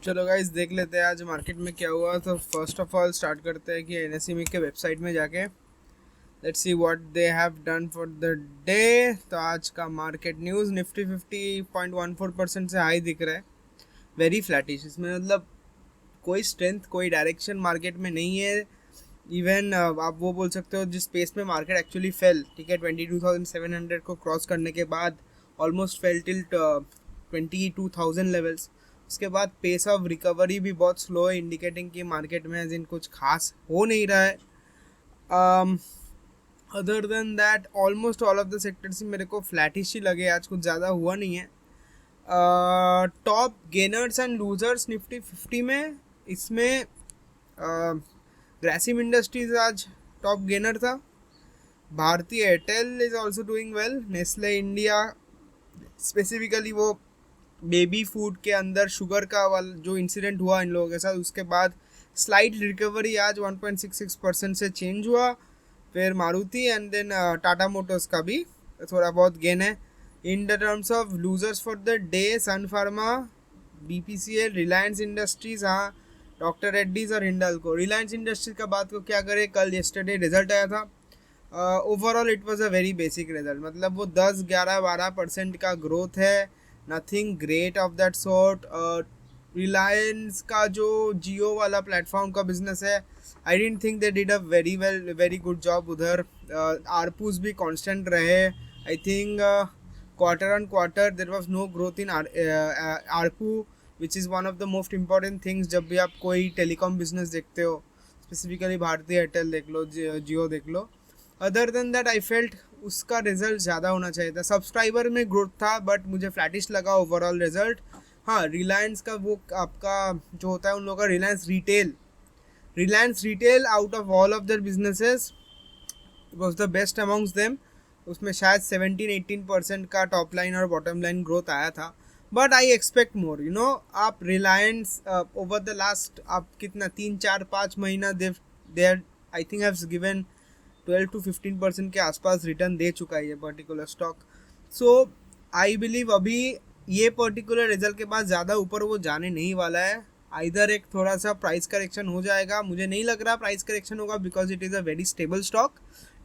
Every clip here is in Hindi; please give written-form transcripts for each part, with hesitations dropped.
चलो गाइस देख लेते हैं आज मार्केट में क्या हुआ। तो फर्स्ट ऑफ ऑल स्टार्ट करते हैं कि एनएसईमी के वेबसाइट में जाके let's see what they have done for the day. तो आज का मार्केट न्यूज़ निफ्टी 50.14% से हाई दिख रहा है। वेरी फ्लैटिश, इसमें मतलब कोई स्ट्रेंथ कोई डायरेक्शन मार्केट में नहीं है। इवन आप वो बोल सकते हो जिस पेस में मार्केट एक्चुअली फेल, ठीक है, 22,700 को क्रॉस करने के बाद ऑलमोस्ट फेल टिल 22,000 लेवल्स। उसके बाद पेस ऑफ रिकवरी भी बहुत स्लो है, इंडिकेटिंग कि मार्केट में जिन कुछ खास हो नहीं रहा है। Other than that almost all of the sectors मेरे को फ्लैटिश ही लगे, आज कुछ ज़्यादा हुआ नहीं है। Top gainers and losers Nifty 50 में, इसमें ग्रासिम इंडस्ट्रीज आज टॉप गेनर था। Bharti Airtel is also doing well. Nestle India specifically वो बेबी फूड के अंदर शुगर का वाला जो इंसिडेंट हुआ इन लोगों के साथ, उसके बाद स्लाइट रिकवरी आज 1.66% से चेंज हुआ। फिर Maruti and then Tata Motors का भी थोड़ा बहुत गेन है। In the terms of losers for the day, Sun Pharma, BPCL, Reliance Industries, हाँ, डॉक्टर रेड्डीज और हिंडाल्को। रिलायंस इंडस्ट्रीज का बात को क्या करें, कल येस्टरडे रिजल्ट आया था। Overall it was a very basic result, मतलब वो 10-11-12% का ग्रोथ है, nothing great of that sort. Reliance का जो जियो वाला प्लेटफॉर्म का बिजनेस है, I don't think they did a very good job उधर। आरपूस भी कांस्टेंट रहे। I think quarter on quarter there was no growth in ARPU, which is one of the most important things जब भी आप कोई टेलीकॉम बिजनेस देखते हो, स्पेसिफिकली भारती एयरटेल देख लो, जियो देख लो। Other than that I felt उसका रिजल्ट ज़्यादा होना चाहिए था। सब्सक्राइबर में ग्रोथ था बट मुझे फ्लैटिश लगा ओवरऑल रिजल्ट। हाँ, रिलायंस का वो आपका जो होता है उन लोगों का Reliance retail out of all of their businesses was the best amongst them. उसमें शायद 17-18% का टॉप लाइन और बॉटम लाइन ग्रोथ आया था। But I expect more, you know. आप रिलायंस ओवर द लास्ट आप कितना 3-4-5 महीना देर आई थिंक हैव गिवन 12-15% के आसपास रिटर्न दे चुका है ये particular stock. So I believe अभी ये पर्टिकुलर रिजल्ट के बाद ज़्यादा ऊपर वो जाने नहीं वाला है। आइदर एक थोड़ा सा प्राइस करेक्शन हो जाएगा, मुझे नहीं लग रहा प्राइस करेक्शन होगा because it is a very stable stock.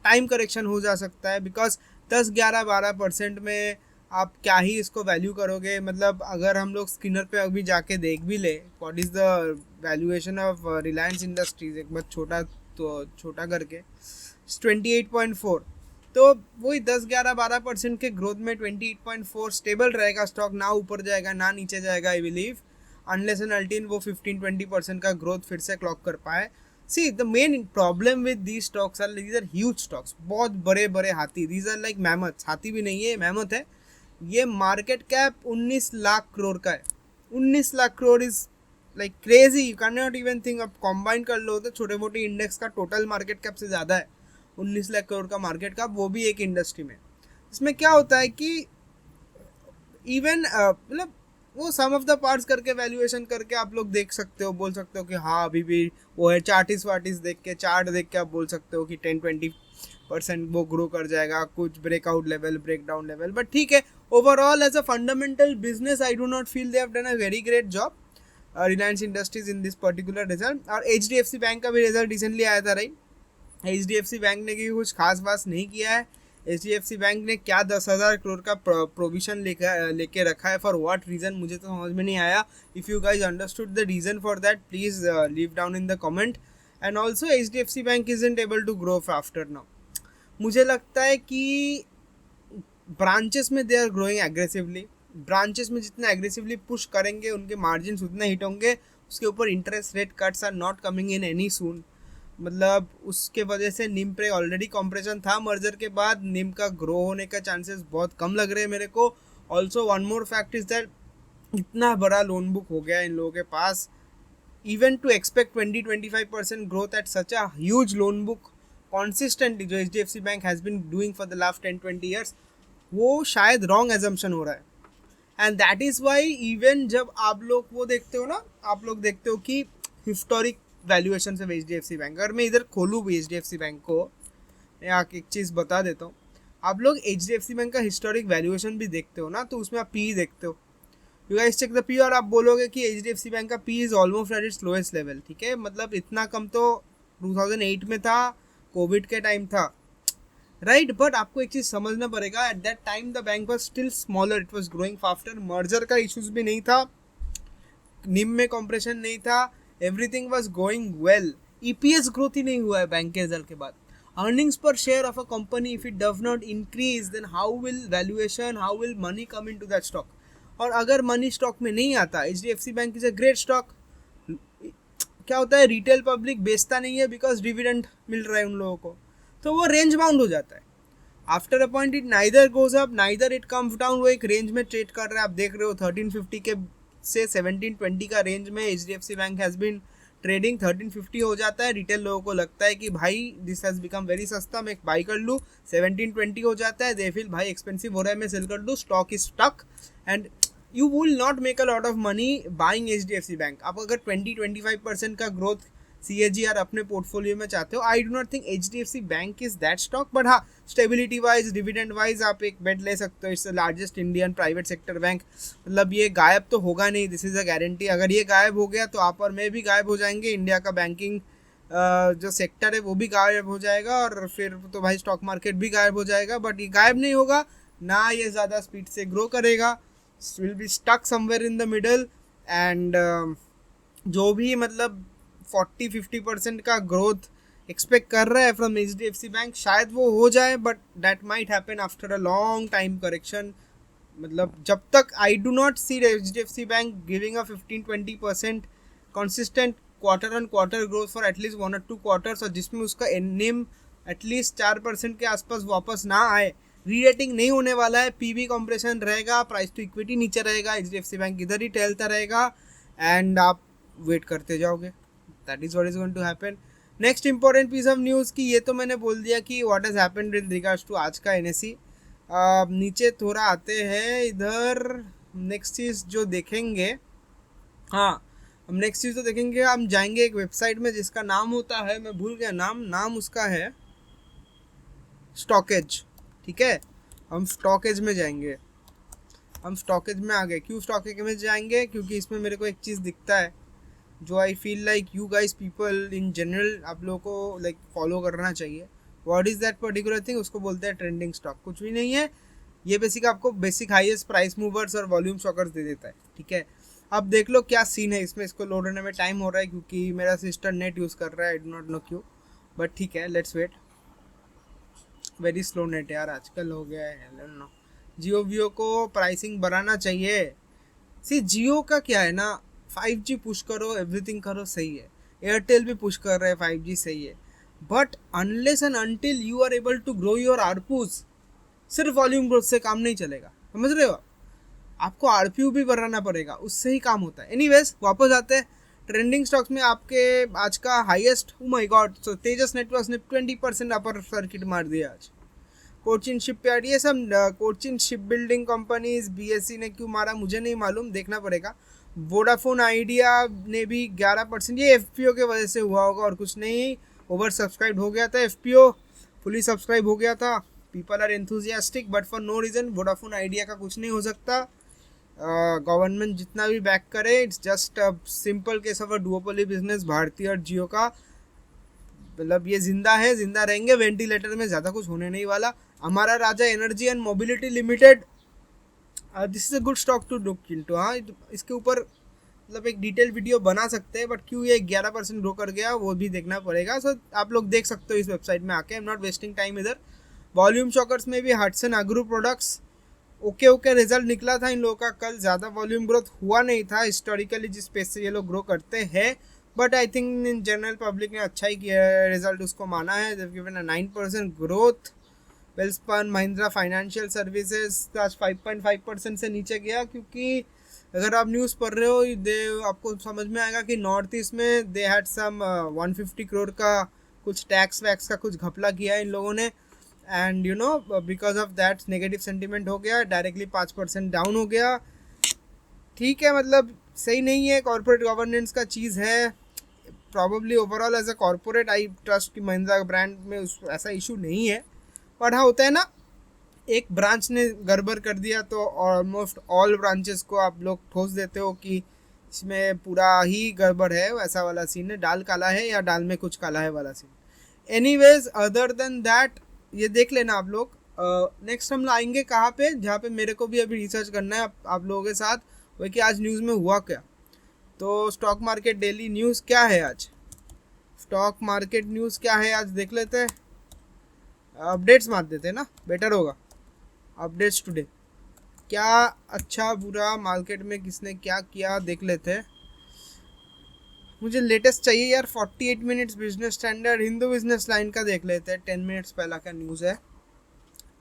Time correction हो जा सकता है बिकॉज 10-11-12% में आप क्या ही इसको वैल्यू करोगे। मतलब अगर हम लोग स्किनर पे अभी जाके देख भी ले what is the valuation of Reliance industries, एक बार छोटा करके 28.4, तो वही 10-11-12% के ग्रोथ में 28.4 स्टेबल रहेगा स्टॉक, ना ऊपर जाएगा ना नीचे जाएगा I believe, unless and until वो 15-20% का ग्रोथ फिर से क्लॉक कर पाए। See the main problem with these stocks are these are huge stocks, बहुत बड़े बड़े हाथी, दीज आर लाइक मैमथ। हाथी भी नहीं है, मैमथ है। ये मार्केट कैप 19 लाख करोड़ का है। 19 lakh crore is like crazy, you can not even think. अब कॉम्बाइन कर लो तो छोटे मोटे इंडेक्स का टोटल मार्केट कैप से ज़्यादा है 19 लाख करोड़ का मार्केट कैप, वो भी एक इंडस्ट्री में। इसमें क्या होता है कि इवन मतलब वो सम ऑफ द पार्ट्स करके वैल्यूएशन करके आप लोग देख सकते हो, बोल सकते हो कि हाँ अभी भी वो है। चार्ट देख के आप बोल सकते हो कि 10-20% वो ग्रो कर जाएगा, कुछ breakout level breakdown level, but ठीक है। Overall as a fundamental business I do not feel they have done a very great job Reliance Industries in this particular result. और HDFC बैंक का भी रिजल्ट रिसेंटली आया था, राइट। HDFC बैंक ने भी कुछ खास बात नहीं किया है। HDFC बैंक ने क्या 10,000 करोड़ का प्रोविजन लेके रखा है, फॉर व्हाट रीज़न मुझे तो समझ में नहीं आया। If you guys understood the reason for that please leave down in the comment. And also HDFC bank isn't able to grow after now. मुझे लगता है कि ब्रांचेस में they are growing aggressively. Branches में जितना एग्रेसिवली पुश करेंगे उनके मार्जिन उतने हिट होंगे। उसके ऊपर interest rate cuts are not coming in any soon. मतलब उसके वजह से निम पे ऑलरेडी कॉम्प्रेशन था मर्जर के बाद, निम का ग्रो होने का चांसेस बहुत कम लग रहे हैं मेरे को। Also one more fact is that इतना बड़ा लोन बुक हो गया इन लोगों के पास, even to expect 20-25% growth at such a huge loan book consistently जो HDFC bank has been doing for the last 10-20 years, वो शायद रॉन्ग एजम्पशन हो रहा है। And that is why even जब आप लोग वो देखते हो ना, आप लोग देखते हो कि हिस्टोरिक वैल्यूएशन से HDFC बैंक, अगर मैं इधर खोलूँ भी HDFC बैंक को, मैं एक चीज़ बता देता हूँ। आप लोग HDFC बैंक का हिस्टोरिक वैल्यूएशन भी देखते हो ना, तो उसमें आप पी देखते हो। You guys check the P और आप बोलोगे कि HDFC बैंक का P is almost at its lowest level, ठीक है, मतलब इतना कम तो 2008 में था, कोविड के टाइम था, राइट। बट आपको एक चीज समझना पड़ेगा, at that time the bank was still smaller, it was growing faster, merger का इश्यूज भी नहीं था, निम में कॉम्प्रेशन नहीं था, everything was going well, EPS growth ही नहीं हुआ है बैंक के रिजल्ट के बाद। Earnings per share of a company if it does not increase then how will valuation, how will money come into that stock. और अगर मनी स्टॉक में नहीं आता, HDFC bank is a great stock, क्या होता है, रिटेल पब्लिक बेचता नहीं है बिकॉज डिविडेंड मिल रहा है उन लोगों को, तो वो रेंज बाउंड हो जाता है। After a point it neither goes up neither it comes down, वो एक रेंज में ट्रेड कर रहा है। आप देख रहे हो 1350 के से 1720 का रेंज में HDFC bank has been trading, 1350 हो जाता है, रिटेल लोगों को लगता है कि भाई दिस हैज़ बिकम वेरी सस्ता, मैं बाई कर लूँ, 1720 हो जाता है, दे फील भाई एक्सपेंसिव हो रहा है, मैं सेल कर दूँ, stock is stuck and you will not make a lot of money buying HDFC bank. आप अगर 20-25% का ग्रोथ CAGR अपने पोर्टफोलियो में चाहते हो, आई do not think HDFC bank is that stock, but हाँ स्टेबिलिटी वाइज, डिविडेंड वाइज आप एक बेट ले सकते हो, it's the largest Indian private sector bank, मतलब ये गायब तो होगा नहीं, दिस इज अ गारंटी। अगर ये गायब हो गया तो आप और मैं भी गायब हो जाएंगे, इंडिया का बैंकिंग जो सेक्टर है वो भी गायब हो जाएगा, और फिर तो भाई स्टॉक मार्केट भी गायब हो जाएगा। बट ये गायब नहीं होगा ना, ये ज़्यादा स्पीड से ग्रो करेगा, will be stuck somewhere in the middle, and जो भी मतलब 40-50% का ग्रोथ एक्सपेक्ट कर रहा है फ्रॉम HDFC बैंक, शायद वो हो जाए, but that might happen after a long time correction. मतलब जब तक I do not see HDFC bank giving a 15-20% consistent quarter on quarter growth for at least 1 or 2 quarters, और जिसमें उसका NIM एटलीस्ट 4% के आसपास वापस ना आए, रीरेटिंग नहीं होने वाला है, PB कॉम्प्रेशन रहेगा, प्राइस टू इक्विटी नीचे रहेगा, HDFC बैंक इधर ही टहलता रहेगा, एंड आप वेट करते जाओगे। That is what is going to happen. Next important piece of news की, ये तो मैंने बोल दिया कि what has happened with regards to आज का NSE। नीचे थोड़ा आते हैं इधर, नेक्स्ट चीज़ जो देखेंगे, हाँ हम नेक्स्ट चीज़ तो देखेंगे, हम जाएंगे एक वेबसाइट में जिसका नाम होता है, मैं भूल गया नाम उसका है स्टॉकेज, ठीक है, हम स्टॉकेज में जाएंगे, हम स्टॉकेज में आ गए। क्यों स्टॉकेज में जाएंगे, क्योंकि इसमें मेरे को एक चीज़ दिखता है जो I feel like you guys people in general, आप लोगों को लाइक फॉलो करना चाहिए। What is that particular thing, उसको बोलते हैं ट्रेंडिंग स्टॉक। कुछ भी नहीं है, ये बेसिक आपको बेसिक हाईएस्ट प्राइस मूवर्स और वॉल्यूम स्टॉकर्स दे देता है, ठीक है। अब देख लो क्या सीन है इसमें, इसको लोड होने में टाइम हो रहा है क्योंकि मेरा सिस्टर नेट यूज़ कर रहा है, आई डू नॉट नो क्यों, बट ठीक है, let's wait. Very slow net यार आजकल हो गया है, आई डोंट नो। जियो को प्राइसिंग बढ़ाना चाहिए। सी जियो का क्या है ना, 5G पुश करो, एवरीथिंग करो, सही है, एयरटेल भी पुश कर रहे हैं 5G, सही है, but unless and until you are able to grow your ARPUs, सिर्फ वॉल्यूम ग्रोथ से काम नहीं चलेगा, समझ रहे हो, आपको आरपीयू भी बढ़ाना पड़ेगा, उससे ही काम होता है। एनीवेज वापस आते हैं ट्रेंडिंग स्टॉक्स में। आपके आज का highest, oh my God, so Tejas networks ने 20% अपर सर्किट मार दिया आज। कोचिन शिपयार्ड, ये सब Cochin ship building companies, BSE ने क्यों मारा मुझे नहीं मालूम, देखना पड़ेगा। वोडाफोन आइडिया ने भी 11%, ये FPO के वजह से हुआ होगा और कुछ नहीं, ओवर सब्सक्राइब हो गया था, FPO फुली सब्सक्राइब हो गया था, people are enthusiastic but for no reason. Vodafone Idea का कुछ नहीं हो सकता, गवर्नमेंट जितना भी बैक करे, it's just a simple case of a duopoly business, भारतीय और जियो का, मतलब ये जिंदा है, जिंदा रहेंगे, वेंटिलेटर में, ज़्यादा कुछ होने नहीं वाला। हमारा Raja Energy and Mobility Limited, this is a good stock to look into. हाँ इसके ऊपर मतलब एक डिटेल वीडियो बना सकते हैं, बट क्यों ये 11% ग्रो कर गया वो भी देखना पड़ेगा। सो आप लोग देख सकते हो इस वेबसाइट में आके, I am not wasting time इधर। वॉल्यूम शॉकर्स में भी Hatsun agro products, okay result निकला था इन लोगों का कल, ज़्यादा वॉल्यूम ग्रोथ हुआ नहीं था हिस्टोरिकली जिस पेस से ये लोग ग्रो करते हैं, but I think in general public ने अच्छा ही किया है, रिजल्ट उसको माना है, जब given a 9% growth. Welspun Mahindra financial services आज 5.5% से नीचे गया, क्योंकि अगर आप न्यूज़ पढ़ रहे हो दे आपको समझ में आएगा कि नॉर्थ ईस्ट में दे हैड सम 150 करोड़ का कुछ टैक्स वैक्स का कुछ घपला किया है इन लोगों ने, and you know because of that negative sentiment हो गया, डायरेक्टली 5% डाउन हो गया। ठीक है, मतलब सही नहीं है, कॉर्पोरेट गवर्नेंस का चीज़ है, probably overall as a corporate I trust कि महिंद्रा ब्रांड में ऐसा इशू नहीं है, बट हाँ होता है ना, एक ब्रांच ने गड़बड़ कर दिया तो ऑलमोस्ट ऑल ब्रांचेस को आप लोग ठोस देते हो कि इसमें पूरा ही गड़बड़ है, वैसा वाला सीन है, दाल काला है या दाल में कुछ काला है वाला scene. Anyways other than that ये देख लेना आप लोग। नेक्स्ट हम आएंगे कहाँ पे, जहाँ पे मेरे को भी अभी रिसर्च करना है आप लोगों के साथ, वही कि आज न्यूज़ में हुआ क्या। तो स्टॉक मार्केट डेली न्यूज़ क्या है आज, स्टॉक मार्केट न्यूज़ क्या है आज देख लेते हैं। अपडेट्स मार देते हैं ना, बेटर होगा। अपडेट्स टुडे क्या अच्छा बुरा मार्केट में किसने क्या किया देख लेते हैं। मुझे लेटेस्ट चाहिए यार, 48 minutes business standard Hindu business line का देख लेते हैं, 10 मिनट्स पहला का न्यूज़ है।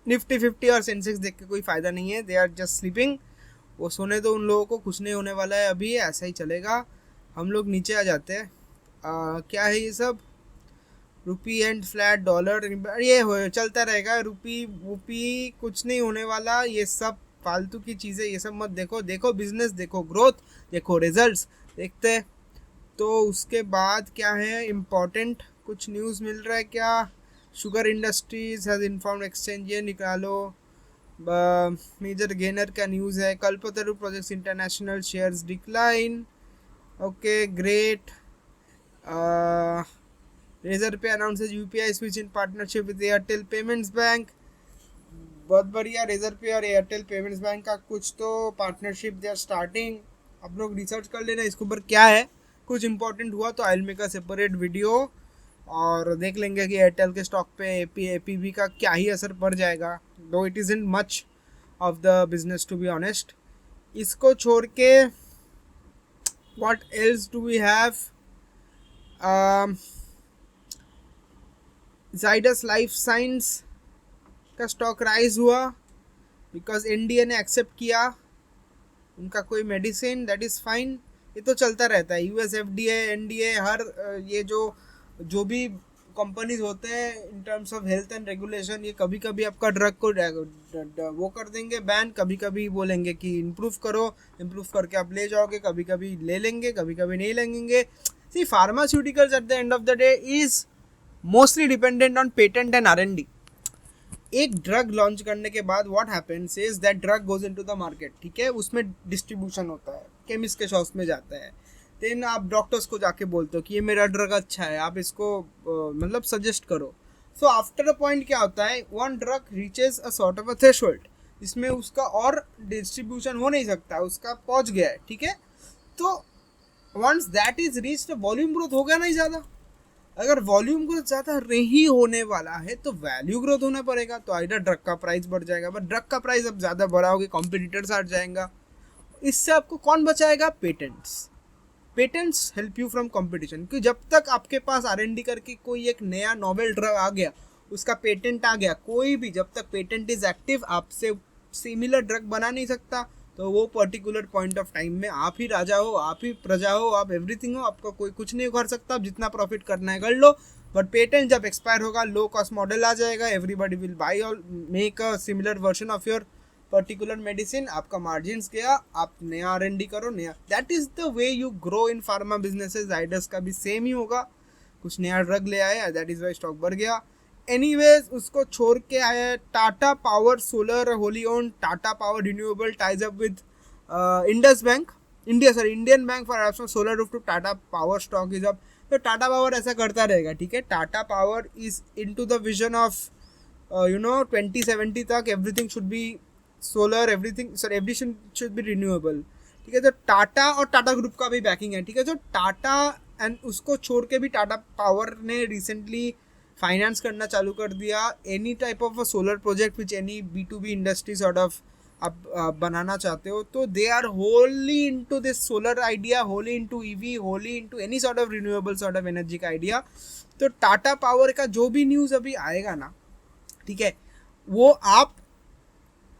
निफ्टी 50 और सेंसेक्स देख के कोई फ़ायदा नहीं है, दे आर जस्ट स्लीपिंग। वो सोने दो उन लोगों को, कुछ नहीं होने वाला है अभी, ऐसा ही चलेगा। हम लोग नीचे आ जाते हैं। क्या है ये सब, रुपी एंड फ्लैट डॉलर, ये हो चलता रहेगा। रुपी वुपी कुछ नहीं होने वाला, ये सब फालतू की चीज़ें, ये सब मत देखो। देखो बिजनेस, देखो ग्रोथ, देखो रिजल्ट्स देखते हैं। तो उसके बाद क्या है इम्पोर्टेंट, कुछ न्यूज़ मिल रहा है क्या। Sugar industries has informed exchange, ये निकालो। मेजर गेनर का न्यूज़ है। Kalpataru Projects International shares decline, okay great. Razorpay announces UPI switch in partnership with Airtel Payments Bank, बहुत बढ़िया। रेजर पे और एयरटेल पेमेंट्स बैंक का कुछ तो पार्टनरशिप दे आर स्टार्टिंग, आप लोग रिसर्च कर लेना इसके ऊपर क्या है। कुछ इंपॉर्टेंट हुआ तो I will make a separate video और देख लेंगे कि एयरटेल के स्टॉक पे एपीवी का क्या ही असर पड़ जाएगा, though it is in much of the business to be honest. इसको छोड़ के what else do we have, Zydus life science का स्टॉक राइज हुआ बिकॉज एनडीए ने एक्सेप्ट किया उनका कोई मेडिसिन, दैट इज़ फाइन। ये तो चलता रहता है, यूएस एफडीए एनडीए हर ये जो भी कंपनीज होते हैं in terms of health and regulation, ये कभी कभी आपका ड्रग को वो कर देंगे बैन, कभी कभी बोलेंगे कि इम्प्रूव करो, इम्प्रूव करके आप ले जाओगे, कभी कभी ले लेंगे, कभी कभी नहीं लेंगे। C pharmaceuticals at the end of the day is mostly dependent on patent and R&D। एक ड्रग लॉन्च करने के बाद what happens is that drug goes into the market, ठीक है, उसमें डिस्ट्रीब्यूशन होता है, केमिस्ट के शॉप्स में जाता है, देन आप डॉक्टर्स को जाके बोलते हो कि ये मेरा ड्रग अच्छा है, आप इसको मतलब सजेस्ट करो। सो आफ्टर अ पॉइंट क्या होता है, one drug reaches a sort of a threshold, इसमें उसका और डिस्ट्रीब्यूशन हो नहीं सकता, उसका पहुंच गया है, ठीक है। तो once that is reached volume growth हो गया नहीं ज़्यादा। अगर वॉल्यूम ग्रोथ ज़्यादा नहीं होने वाला है तो वैल्यू ग्रोथ होना पड़ेगा, तो आइडर ड्रग का प्राइस बढ़ जाएगा, बट ड्रग का प्राइस अब ज़्यादा बढ़ाओगे कॉम्पिटिटर्स हट जाएगा। इससे आपको कौन बचाएगा, patents. Patents help you from competition, क्योंकि जब तक आपके पास R&D करके कोई एक नया नॉवेल ड्रग आ गया, उसका पेटेंट आ गया, कोई भी जब तक पेटेंट इज एक्टिव आपसे सिमिलर ड्रग बना नहीं सकता। तो वो पर्टिकुलर पॉइंट ऑफ टाइम में आप ही राजा हो, आप ही प्रजा हो, आप एवरीथिंग हो, आपका कोई कुछ नहीं कर सकता, आप जितना प्रॉफिट करना है कर लो। बट पेटेंट जब एक्सपायर होगा, लो कॉस्ट मॉडल आ जाएगा, एवरीबॉडी विल बाई और make a similar version of your particular medicine, आपका मार्जिन गया, आप नया R&D करो नया। That is the way you grow in pharma businesses. Zydus का भी सेम ही होगा, कुछ नया ड्रग ले आया, दैट इज वाई स्टॉक बढ़ गया। एनीवेज उसको छोड़ के आया Tata power solar, wholly own Tata power renewable ties up with Indus bank Indian bank for solar roof to Tata power, stock is up. तो टाटा पावर ऐसा करता रहेगा, ठीक है। Tata power is into the vision of 2070 तक everything should be solar, everything sir everything should be renewable, ठीक है। तो टाटा और टाटा ग्रुप का भी बैकिंग है, ठीक है। तो टाटा एंड उसको छोड़ के भी टाटा पावर ने रिसेंटली फाइनेंस करना चालू कर दिया any type of a solar project which any B2B industry sort of आप बनाना चाहते हो। तो they are wholly into this solar idea, wholly into EV, wholly into any sort of renewable sort of energy का आइडिया। तो टाटा पावर का जो भी न्यूज़ अभी आएगा ना, ठीक है, वो आप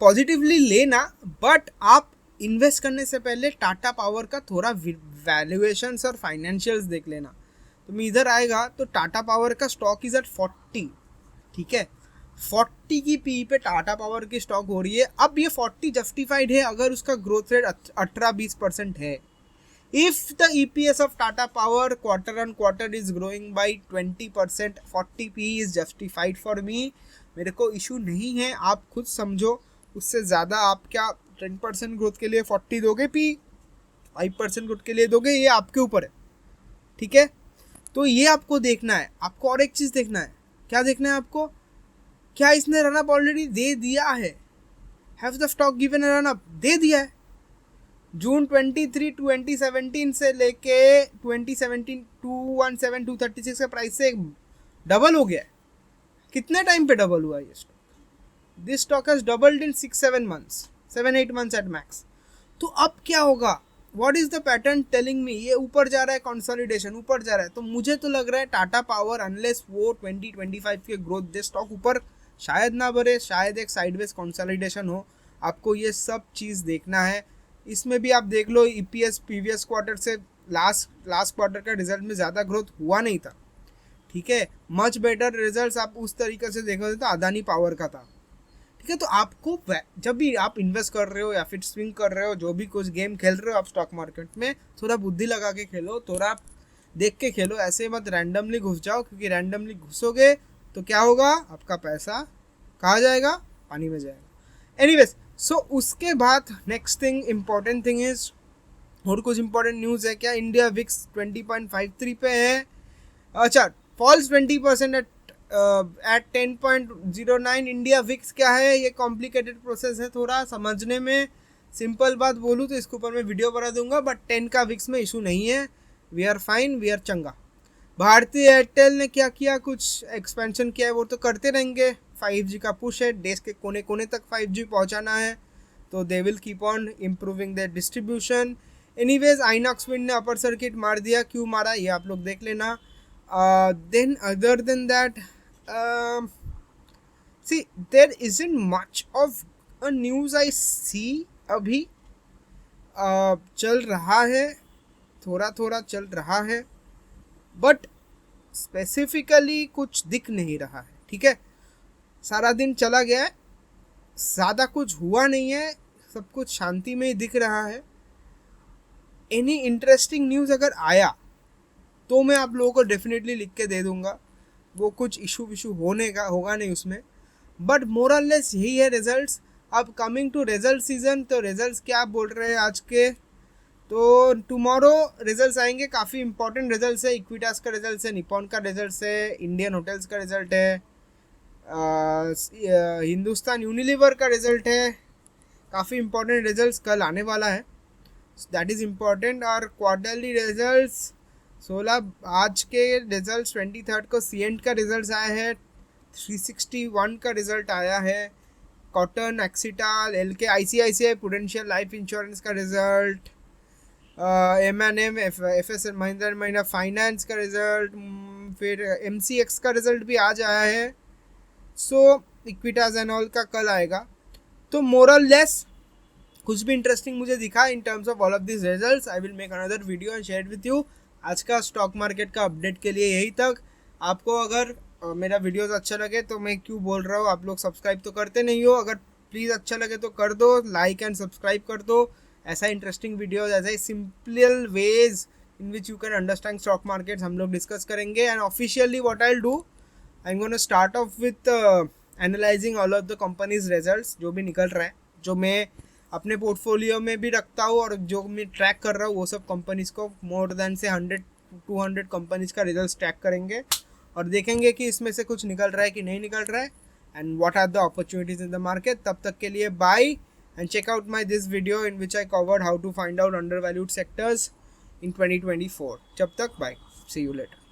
पॉजिटिवली लेना, बट आप इन्वेस्ट करने से पहले टाटा पावर का थोड़ा वैल्यूएशंस और फाइनेंशियल्स देख लेना। तो मैं इधर आएगा तो टाटा पावर का स्टॉक इज एट 40, ठीक है। 40 की पी पे टाटा पावर की स्टॉक हो रही है। अब ये 40 जस्टिफाइड है अगर उसका ग्रोथ रेट 18-20% है। If the EPS of Tata power quarter on quarter is growing by 20%, 40 P is justified for me. मेरे को इशू नहीं है, आप खुद समझो। उससे ज़्यादा आप क्या 10% ग्रोथ के लिए 40 दोगे पी, 5% ग्रोथ के लिए दोगे, ये आपके ऊपर है, ठीक है। तो ये आपको देखना है। आपको और एक चीज़ देखना है। क्या देखना है आपको? क्या इसने रन अप ऑलरेडी दे दिया है? Have the stock given run up? दे दिया है। जून 23 2017 से लेके 2017 217 236 का प्राइस से डबल हो गया है। कितने टाइम पे डबल हुआ ये stock? This stock has doubled in 6-7 months, 7-8 months at max. तो अब क्या होगा? What is the pattern telling me? ये ऊपर जा रहा है, कंसोलिडेशन ऊपर जा रहा है। तो मुझे तो लग रहा है टाटा पावर अनलेस वो 20-25 के ग्रोथ दे, स्टॉक ऊपर शायद ना बढ़े, शायद एक साइडवेज कंसोलिडेशन हो। आपको ये सब चीज़ देखना है। इसमें भी आप देख लो, ईपीएस प्रीवियस क्वार्टर से लास्ट क्वार्टर का रिजल्ट में ज़्यादा ग्रोथ हुआ नहीं था, ठीक है। मच बेटर रिजल्ट्स आप उस तरीके से देखोगे तो अदानी पावर का था, ठीक है। तो आपको जब भी आप इन्वेस्ट कर रहे हो या फिर स्विंग कर रहे हो, जो भी कुछ गेम खेल रहे हो आप स्टॉक मार्केट में, थोड़ा बुद्धि लगा के खेलो, थोड़ा देख के खेलो। ऐसे मत रैंडमली घुस जाओ, क्योंकि रैंडमली घुसोगे तो क्या होगा? आपका पैसा कहाँ जाएगा? पानी में जाएगा। एनीवेज, सो उसके बाद next thing, important thing is, और कुछ इंपॉर्टेंट न्यूज़ है क्या? इंडिया विक्स 20.53 पे है। अच्छा, फॉल्स 20% एट 10.09। इंडिया विक्स क्या है? ये कॉम्प्लिकेटेड प्रोसेस है थोड़ा समझने में। सिंपल बात बोलूँ तो इसके ऊपर मैं वीडियो बना दूंगा, बट 10 का विक्स में इशू नहीं है। We are fine, we are चंगा। भारतीय एयरटेल ने क्या किया? कुछ एक्सपेंशन किया है, वो तो करते रहेंगे। 5G का पुश है, देश के कोने कोने तक 5G पहुंचाना है, तो they will keep on improving there distribution. Anyways, INOX wind ने अपर सर्किट मार दिया। क्यों मारा ये आप लोग देख लेना। Then other than that, see there isn't much of a news I see अभी। चल रहा है, थोड़ा थोड़ा चल रहा है, बट स्पेसिफिकली कुछ दिख नहीं रहा है, ठीक है। सारा दिन चला गया है, ज़्यादा कुछ हुआ नहीं है, सब कुछ शांति में ही दिख रहा है। एनी इंटरेस्टिंग न्यूज़ अगर आया तो मैं आप लोगों को डेफिनेटली लिख के दे दूंगा। वो कुछ इशू होने का होगा नहीं उसमें, बट मोरलेस यही है रिजल्ट्स। अब कमिंग टू रिजल्ट सीजन, तो रिजल्ट्स क्या बोल रहे हैं आज के? तो टुमारो रिजल्ट्स आएंगे, काफ़ी इंपॉर्टेंट रिजल्ट्स है। इक्विटास का रिजल्ट है, निपॉन का रिजल्ट है, इंडियन होटल्स का रिजल्ट है, हिंदुस्तान यूनिलीवर का रिजल्ट है। काफ़ी इंपॉर्टेंट रिजल्ट्स कल आने वाला है, दैट इज़ इम्पॉर्टेंट। और क्वार्टरली रिजल्ट्स 16, आज के रिजल्ट्स 23 को सीएंट का रिजल्ट आया है, 361 का रिजल्ट आया है, कॉटन, एक्सीटाल, एलके, आईसीआईसीआई प्रूडेंशियल लाइफ इंश्योरेंस का result, M&M, FS Mahindra and Mahindra Finance का रिजल्ट, फिर MCX का रिजल्ट भी आज आया है। सो इक्विटास एंड ऑल का कल आएगा। तो मोरलेस कुछ भी इंटरेस्टिंग मुझे दिखा in terms of all of this results, I will make another video and share with you. आज का स्टॉक मार्केट का अपडेट के लिए यही तक। आपको अगर मेरा वीडियोस अच्छा लगे तो मैं क्यों बोल रहा हूँ, आप लोग सब्सक्राइब तो करते नहीं हो, अगर प्लीज़ अच्छा लगे तो कर दो, लाइक एंड सब्सक्राइब कर दो। ऐसा इंटरेस्टिंग वीडियोस, ऐसा ही simple ways in which you can understand stock markets हम लोग डिस्कस करेंगे। And officially what I will do, I am gonna start off with analysing all of the companies results, जो भी निकल रहा है, जो मैं अपने पोर्टफोलियो में भी रखता हूँ और जो मैं ट्रैक कर रहा हूँ, वो सब कंपनीज को मोर देन से 100-200 कंपनीज का रिजल्ट ट्रैक करेंगे और देखेंगे कि इसमें से कुछ निकल रहा है कि नहीं निकल रहा है, and what are the opportunities in the market. तब तक के लिए bye, and check out my this video in which I covered how to find out undervalued sectors in 2024। जब तक बाय, सी यू लेटर।